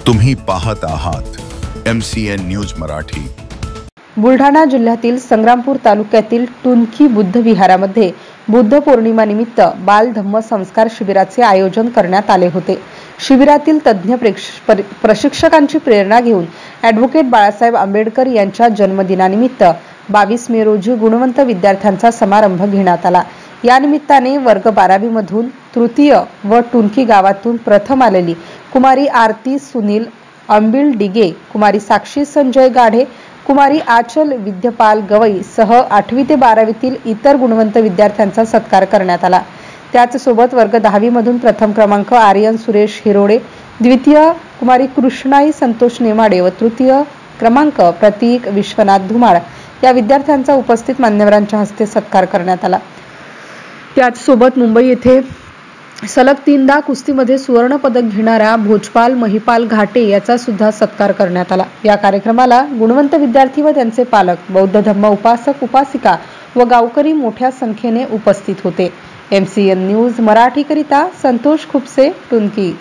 तुम्ही पाहत आहात MCN न्यूज मराठी। बुलढाणा जिल्ह्यातील संग्रामपूर तालुक्यातील टुनकी बुद्ध विहारामध्ये बुद्ध पौर्णिमा निमित्त बाल धम्म संस्कार शिबिराचे आयोजन करण्यात आले होते। शिबिरातील तज्ञ प्रशिक्षकांची प्रेरणा घेऊन ॲडव्होकेट बाळासाहेब आंबेडकर यांच्या जन्मदिनानिमित्त 22 मे रोजी गुणवंत विद्यार्थ्यांचा समारंभ घेण्यात आला। या निमित्ताने वर्ग 12वी मधून तृतीय व टुनकी गावातून प्रथम आलेली कुमारी आरती सुनील अंबिल डिगे, कुमारी साक्षी संजय गाढे, कुमारी आचल विद्यपाल गवई सह 8वी ते 12वीतील इतर गुणवंत विद्यार्थ्यांचा सत्कार करण्यात आला। त्याचसोबत वर्ग 10वी मधून प्रथम क्रमांक आर्यन सुरेश हिरोडे, द्वितीय कुमारी कृष्णाई संतोष नेमाडे व तृतीय क्रमांक प्रतीक विश्वनाथ धुमाळ या विद्यार्थ्यांचा उपस्थित मान्यवरांच्या हस्ते सत्कार करण्यात आला। त्याचसोबत मुंबई येथे सलग 3दा कुस्तीमध्ये सुवर्ण पदक घेणाऱ्या भोजपाल महिपाल घाटे याचा सुद्धा सत्कार करण्यात आला। या कार्यक्रमाला गुणवंत विद्यार्थी व त्यांचे पालक, बौद्ध धम्म उपासक उपासिका व गावकरी मोठ्या संख्येने उपस्थित होते। MCN न्यूज मराठी करिता संतोष खुपसे, टुनकी।